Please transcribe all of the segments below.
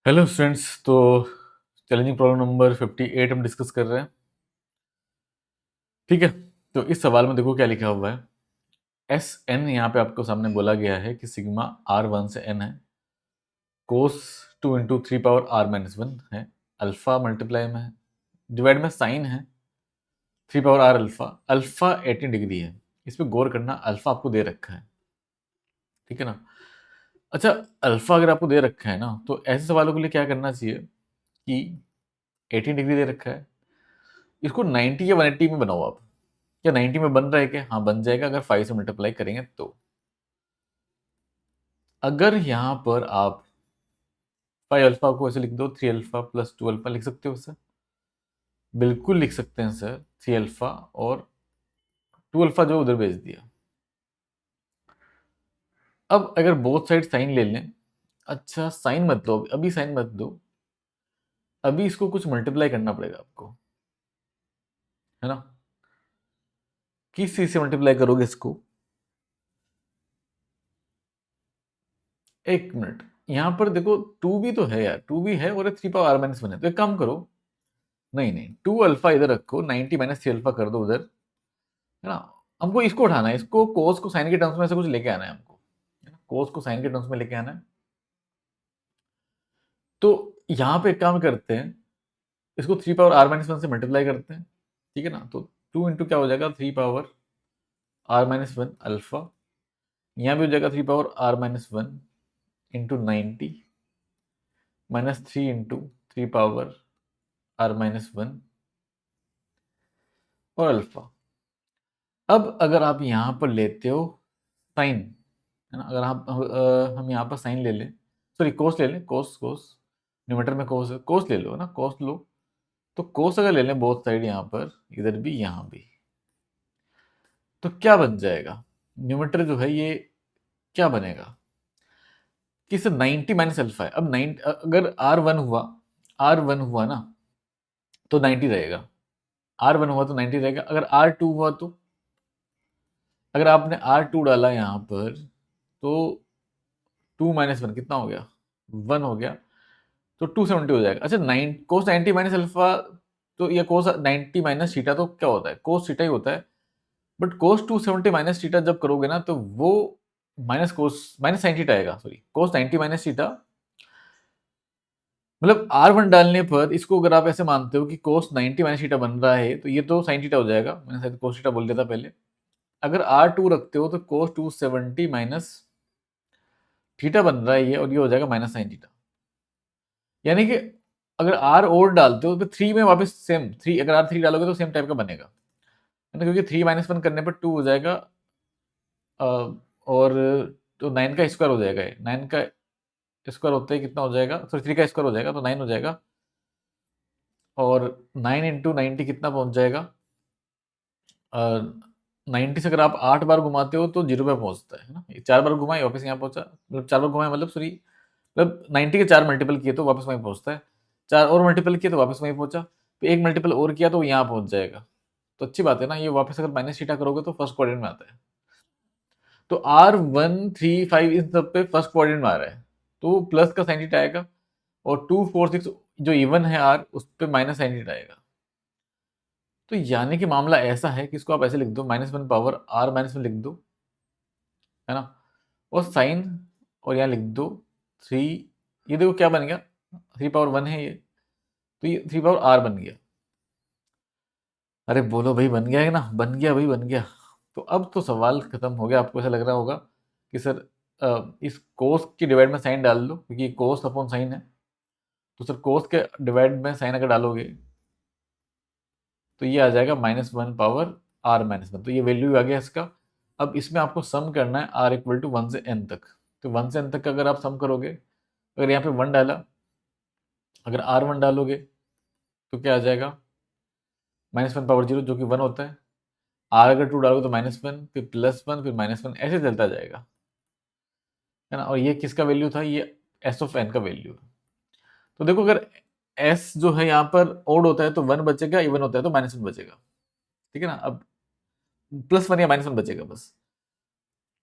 Hello students. तो challenging problem number 58 हम discuss कर रहे हैं। ठीक है। तो इस सवाल में देखो क्या लिखा हुआ है। एस एन यहाँ पे आपको सामने बोला गया है कि सिग्मा आर वन से एन है, कोस 2 × 3 पावर r - 1 है, अल्फा मल्टीप्लाई में है, डिवाइड में साइन है 3 power r alpha. Alpha 18 degree है। इस पर गौर करना, अल्फा आपको दे रखा है। ठीक है ना। अच्छा, अल्फा अगर आपको दे रखा है ना, तो ऐसे सवालों के लिए क्या करना चाहिए कि 18 डिग्री दे रखा है, इसको 90 या 180 में बनाओ आप। क्या 90 में बन रहा है क्या? हाँ, बन जाएगा अगर 5 से मल्टीप्लाई करेंगे तो। अगर यहाँ पर आप 5 अल्फा को ऐसे लिख दो, 3 अल्फा प्लस 2 अल्फा लिख सकते हो सर? बिल्कुल लिख सकते हैं सर। 3 अल्फा और 2 अल्फा जो उधर भेज दिया। अब अगर बोथ साइड साइन ले लें। अच्छा, साइन मत दो अभी, साइन मत दो अभी, इसको कुछ मल्टीप्लाई करना पड़ेगा आपको, है ना। किस चीज से मल्टीप्लाई करोगे इसको? एक मिनट, यहाँ पर देखो 2 भी तो है यार, 2 भी है और 3 पावर r - 1 है। तो एक काम करो, नहीं नहीं, 2 अल्फा इधर रखो, 90 माइनस 3 अल्फा कर दो उधर, है ना। हमको इसको उठाना है, इसको कोस को साइन के टर्म्स में से कुछ लेके आना है हमको, है ना। कोस को साइन के टर्म्स में लेके आना है। तो यहाँ पे एक काम करते हैं, इसको 3 पावर r - 1 से मल्टीप्लाई करते हैं। ठीक है ना। तो 2 इंटू क्या हो जाएगा, 3 पावर r - 1 अल्फा। यहाँ भी हो जाएगा 3 power r - 1 into 90 -3 into 3 power r - 1 और अल्फा। अब अगर आप यहाँ पर लेते हो साइन, है ना, अगर हम यहाँ पर साइन ले लें, सॉरी कोस ले लें, कोस कोस न्यूमेटर में कोस है, कोस ले लो ना, कोस लो। तो कोस अगर ले लें बोथ साइड, यहाँ पर इधर भी यहाँ भी, तो क्या बन जाएगा? न्यूमेटर जो है ये क्या बनेगा कि सर 90 माइनस अल्फा है। अब 90 अगर R1 हुआ ना तो 90 रहेगा। R1 हुआ तो 90 रहेगा। अगर R2 हुआ तो, अगर आपने R2 डाला यहाँ पर, तो 2 - 1 कितना हो गया? 1 हो गया। तो 270 हो जाएगा। अच्छा, 9 cos 90 माइनस अल्फा, तो ये cos 90 माइनस थीटा तो क्या होता है? cos थीटा ही होता है। बट cos 270 माइनस थीटा जब करोगे ना, तो वो माइनस साइन थीटा आएगा। सॉरी, cos 90 माइनस थीटा, मतलब R1 डालने पर इसको अगर आप ऐसे मानते हो कि cos 90 माइनस थीटा बन रहा है, तो ये तो साइन थीटा हो जाएगा। मैंने शायद cos थीटा बोल दिया था पहले। अगर R2 रखते हो तो cos 270 माइनस थीटा बन रहा है ये, और ये हो जाएगा माइनस साइन थीटा। यानी कि अगर R और डालते हो तो 3 में वापस सेम 3, अगर R3 डालोगे तो सेम टाइप का बनेगा, है ना, क्योंकि 3 - 1 करने पर 2 हो जाएगा। अ, और तो 9 का स्क्वायर हो जाएगा। ये 9 का स्क्वायर होता है कितना हो जाएगा, सॉरी 3 का स्क्वायर हो जाएगा तो 9 हो जाएगा। और 9 इंटू 90 कितना पहुंच जाएगा? 90 से अगर आप 8 बार घुमाते हो तो 0 पे पहुंचता है ना। 4 बार घुमाए वापस यहाँ पहुंचा, मतलब 4 बार घुमाए मतलब, सॉरी, मतलब 90 के 4 मल्टीपल किए तो वापस वहीं पहुंचता है। 4 और मल्टीपल किए तो वापस वहीं पहुंचा। तो एक मल्टीपल और किया तो यहाँ पहुंच जाएगा। तो अच्छी बात है ना। ये वापस अगर माइनस थीटा करोगे तो फर्स्ट क्वाड्रेंट में आता है। तो R1 3 5 इन सब पे फर्स्ट क्वाड्रेंट में आ रहा है, तो प्लस का साइन थीटा आएगा। और 2 4 6 जो इवन है R, उस पर माइनस साइन थीटा आएगा। तो यानी कि मामला ऐसा है कि इसको आप ऐसे लिख दो, -1 पावर R - 1 लिख दो, है ना। और साइन, और यहाँ लिख दो 3। ये देखो क्या बन गया, 3 पावर 1 है ये, तो ये 3 पावर R बन गया। अरे बोलो भाई, बन गया है ना? बन गया भाई, बन गया। तो अब तो सवाल खत्म हो गया। आपको ऐसा लग रहा होगा कि सर इस कोस की डिवाइड में साइन डाल दो, क्योंकि कोस अपॉन साइन है। तो सर कोस के डिवाइड में साइन अगर डालोगे तो ये आ जाएगा -1 पावर R - 1। तो ये वैल्यू आ गया इसका। अब इसमें आपको सम करना है R इक्वल टू 1 से n तक। तो 1 से n तक का अगर आप सम करोगे, अगर यहाँ पे 1 डाला, अगर R1 डालोगे तो क्या आ जाएगा? -1 पावर 0 जो कि 1 होता है। R अगर 2 डालोगे तो -1, फिर +1, फिर -1, ऐसे चलता जाएगा, है ना। और ये किसका वैल्यू था? ये S ऑफ n का वैल्यू। तो देखो, अगर S जो है यहाँ पर ओड होता है तो 1 बचेगा, इवन होता है तो -1 बचेगा। ठीक है ना। अब +1 या -1 बचेगा बस।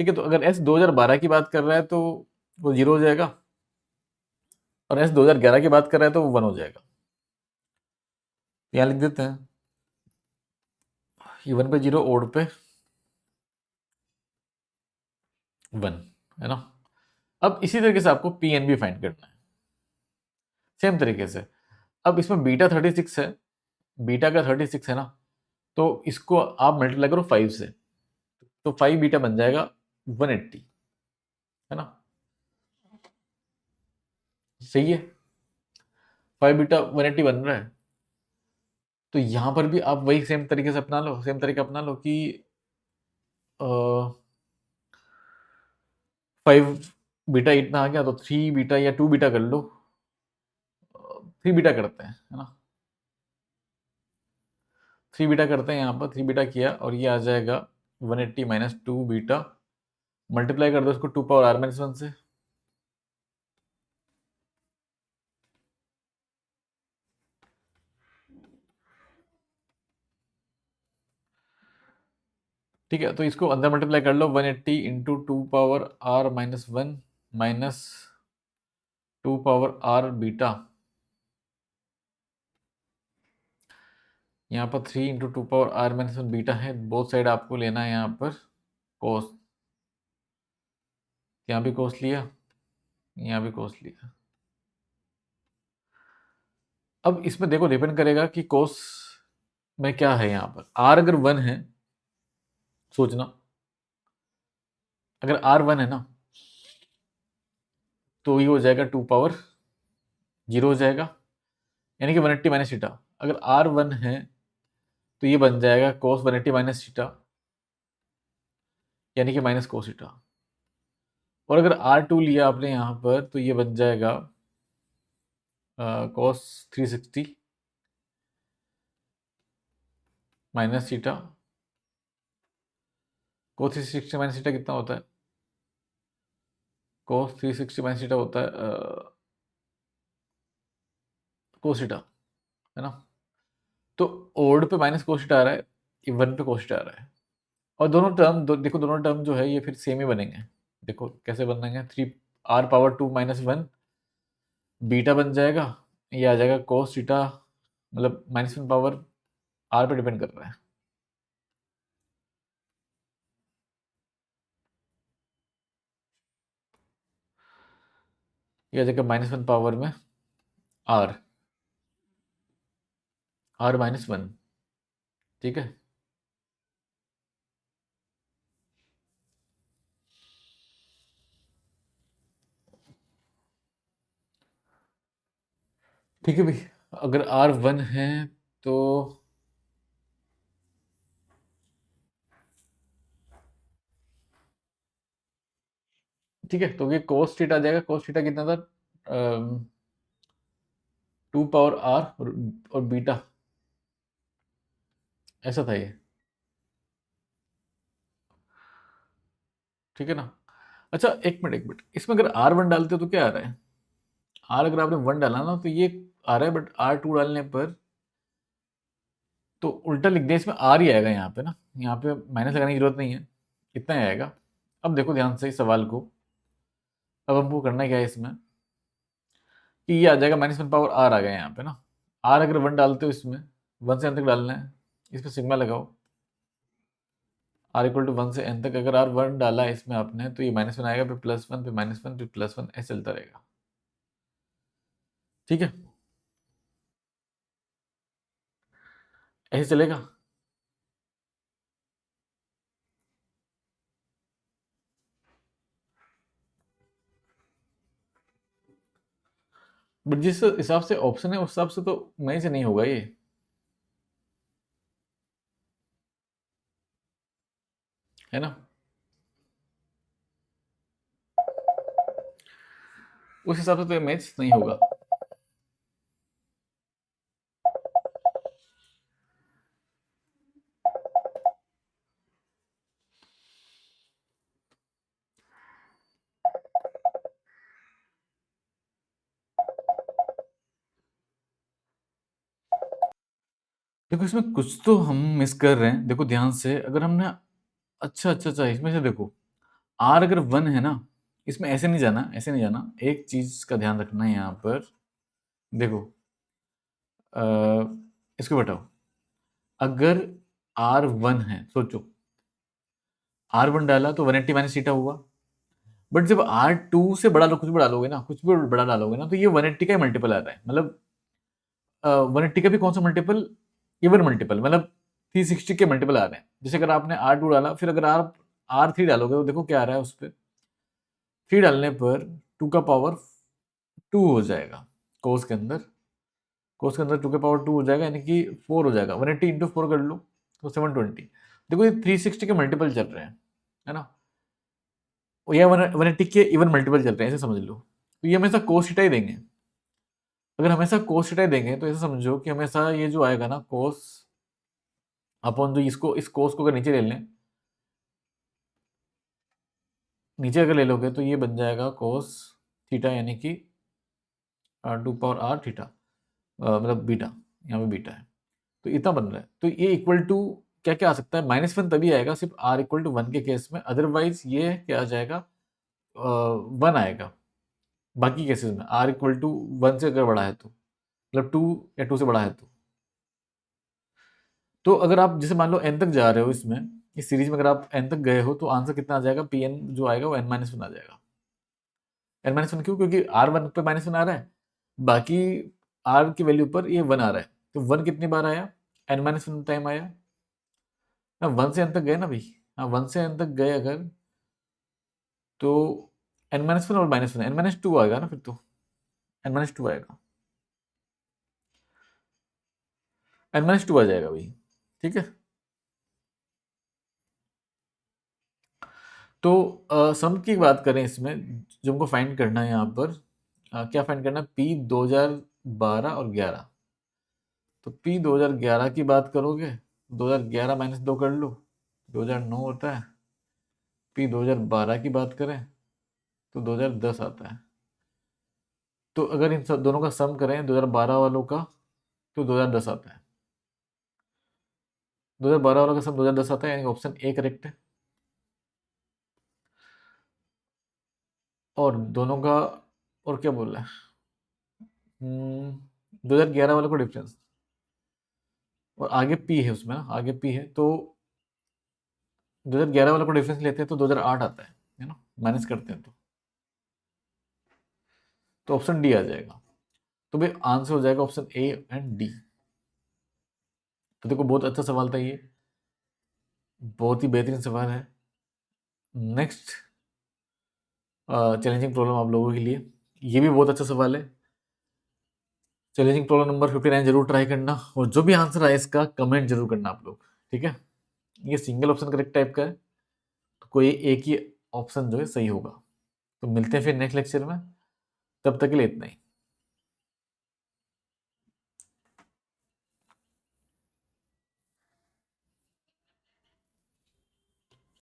ठीक है। तो अगर S 2012 की बात कर रहा है तो वो 0 हो जाएगा। और ऐसे 2011 की बात कर रहे हैं तो वो 1 हो जाएगा। यहाँ लिख देते हैं, इवन पे 0, ओड पे 1, है ना। अब इसी तरीके से आपको पी एन बी फाइंड करना है, सेम तरीके से। अब इसमें बीटा 36 है, बीटा का 36 है ना, तो इसको आप मल्टीप्लाई करो 5 से, तो 5 बीटा बन जाएगा 180, है ना। सही है, 5 बीटा 180 बन रहा है। तो यहां पर भी आप वही सेम तरीके से अपना लो, सेम तरीका अपना लो कि 5 बीटा इतना आ गया तो 3 बीटा या 2 बीटा कर लो, 3 बीटा करते हैं, है ना। 3 बीटा करते हैं, यहाँ पर 3 बीटा किया और ये आ जाएगा 180 माइनस 2 बीटा, मल्टीप्लाई कर दो इसको 2 पावर आर माइनस 1 से, ठीक है। तो इसको अंदर मल्टीप्लाई कर लो, 180 into 2 power R minus 1 minus 2 power R beta, यहाँ पर 3 into 2 power R minus 1 beta है, बोथ साइड आपको लेना है यहाँ पर कोस, यहाँ भी कोस लिया, यहाँ भी कोस लिया। अब इसमें देखो डिपेंड करेगा कि कोस में क्या है, यहाँ पर आर अगर 1 है, सोचना अगर आर 1 है ना, तो ये हो जाएगा 2 पावर 0 हो जाएगा, यानी कि 180 माइनस थीटा। अगर आर 1 है तो ये बन जाएगा कोस 180 माइनस थीटा, यानी कि माइनस कोस थीटा। और अगर आर 2 लिया आपने यहाँ पर तो ये बन जाएगा कोस 360 माइनस थीटा। कोस 360 माइनस थीटा कितना होता है? कोस 360 माइनस थीटा होता है कोस थीटा, है ना। तो ओड पे माइनस कोस थीटा आ रहा है, इवन पे कोस थीटा आ रहा है, और दोनों टर्म देखो, दोनों टर्म जो है ये फिर सेम ही बनेंगे। देखो कैसे बनेंगे, 3 आर पावर 2 माइनस 1 बीटा बन जाएगा, ये आ जाएगा कोस थीटा, मतलब माइनस 1 पावर आर पे डिपेंड कर रहा है। ये आ जाएगा माइनस 1 पावर में आर, आर माइनस 1, ठीक है। ठीक है भाई, अगर आर 1 है तो ठीक है, तो ये कोस थीटा आ जाएगा। कोस थीटा कितना था? 2 पावर आर और बीटा, ऐसा था ये, ठीक है ना। अच्छा एक मिनट, एक मिनट, इसमें अगर आर 1 डालते हो तो क्या आ रहा है? आर अगर आपने 1 डाला ना तो ये आ रहा है, बट आर 2 डालने पर तो उल्टा लिख दिया, इसमें आर ही आएगा यहाँ पे ना, यहाँ पे माइनस लगाने की जरूरत नहीं है, इतना ही आएगा। अब देखो ध्यान से इस सवाल को, अब हमको करना क्या है इसमें कि ये आ जाएगा माइनस 1 पावर आर आ गया यहाँ पे ना। आर अगर 1 डालते हो इसमें, 1 से एन तक डालना है, इसमें सिग्मा लगाओ, आर इक्वल टू 1 से एन तक। अगर आर 1 डाला है इसमें आपने तो ये माइनस 1 आएगा, फिर प्लस 1, फिर माइनस 1, फिर प्लस 1, ऐसे चलता रहेगा, ठीक है, ऐसे चलेगा। बट जिस हिसाब से ऑप्शन है उस हिसाब से तो मई से नहीं होगा ये, है ना। उस हिसाब से तो ये मैच नहीं होगा। देखो इसमें कुछ तो हम मिस कर रहे हैं, देखो ध्यान से, अगर हमने अच्छा अच्छा अच्छा इसमें से देखो, आर अगर 1 है ना, इसमें ऐसे नहीं जाना, ऐसे नहीं जाना। एक चीज़ का ध्यान रखना है यहाँ पर, देखो अ, इसको बताओ, अगर R1 है, सोचो R1 डाला तो 180 माइनस थीटा हुआ, बट जब R2 से बड़ा कुछ भी डालोगे ना, कुछ भी बड़ा डालोगे ना, तो ये 180 का ही मल्टीपल आता है। मतलब 180 का भी कौन सा मल्टीपल, इवन मल्टीपल, मतलब 360 के मल्टीपल आ रहे हैं। जैसे अगर आपने R2 डाला, फिर अगर आप R3 डालोगे तो देखो क्या आ रहा है उस पर, 3 डालने पर 2 का पावर 2 हो जाएगा कोस के अंदर, कोस के अंदर 2 के पावर 2 हो जाएगा, यानी कि 4 हो जाएगा। 180 इंटू 4 कर लो तो 720। देखो ये 360 के मल्टीपल चल रहे हैं, है ना, और ये 180 के इवन मल्टीपल चल रहे हैं, ऐसे समझ लो। तो ये हमेशा कोस थीटा ही देंगे। अगर हमेशा कोस थीटा ही देंगे तो ऐसे समझो कि हमेशा ये जो आएगा ना कोस अपॉन, जो इसको, इस कोस को अगर नीचे ले लें, नीचे अगर ले लोगे तो ये बन जाएगा कोस थीटा, यानी कि 2 पावर आर थीटा, मतलब बीटा, यहाँ पे बीटा है, तो इतना बन रहा है। तो ये इक्वल टू क्या क्या आ सकता है, -1 तभी आएगा सिर्फ r इक्वल टू 1 के केस में, अदरवाइज ये क्या आ जाएगा, 1 आएगा। बाकी केसेस में r इक्वल टू 1 से अगर बड़ा है तो, मतलब 2 या 2 से बड़ा है तो अगर आप जैसे मान लो n तक जा रहे हो इसमें, इस सीरीज में अगर आप n तक गए हो तो आंसर कितना आ जाएगा, Pn जो आएगा वो n-1 आ जाएगा। n-1 क्यों, क्योंकि r1 पे -1 आ रहा है, बाकी r की वैल्यू पर ये 1 आ रहा है, तो 1 कितनी बार आया, n-1 टाइम आया ना, 1 से n तक गए ना भाई, हाँ 1 से n तक गए अगर, तो n-1 और -1, n-2 आएगा ना फिर तो, n-2 आएगा, n-2 आ जाएगा भाई, ठीक है। तो सम की बात करें इसमें, जो हमको फाइंड करना है यहाँ पर, क्या फाइंड करना है, P 2012 और 11। तो P 2011 की बात करोगे, 2011 -2 कर लो, 2009 होता है। P 2012 की बात करें तो 2010 आता है। तो अगर इन सब दोनों का सम करें 2012 वालों का, तो 2010 आता है। 2012 वालों का सम 2010 आता है, यानी ऑप्शन ए करेक्ट है। और दोनों का, और क्या बोल रहा है, 2011 वालों का डिफरेंस, और आगे पी है उसमें ना, आगे पी है, तो 2011 वाला को डिफरेंस लेते हैं तो 2008 आता है ना, माइनस करते हैं तो ऑप्शन डी आ जाएगा। तो भाई आंसर हो जाएगा ऑप्शन ए एंड डी। तो देखो बहुत अच्छा सवाल था ये, बहुत ही बेहतरीन सवाल है। नेक्स्ट चैलेंजिंग प्रॉब्लम आप लोगों के लिए, ये भी बहुत अच्छा सवाल है। चैलेंजिंग प्रॉब्लम नंबर 59 जरूर ट्राई करना, और जो भी आंसर आए इसका कमेंट जरूर करना आप लोग, ठीक है। ये सिंगल ऑप्शन करेक्ट टाइप का है, तो कोई एक ही ऑप्शन जो है सही होगा। तो मिलते हैं फिर नेक्स्ट लेक्चर में, तब तक के लिए इतना ही।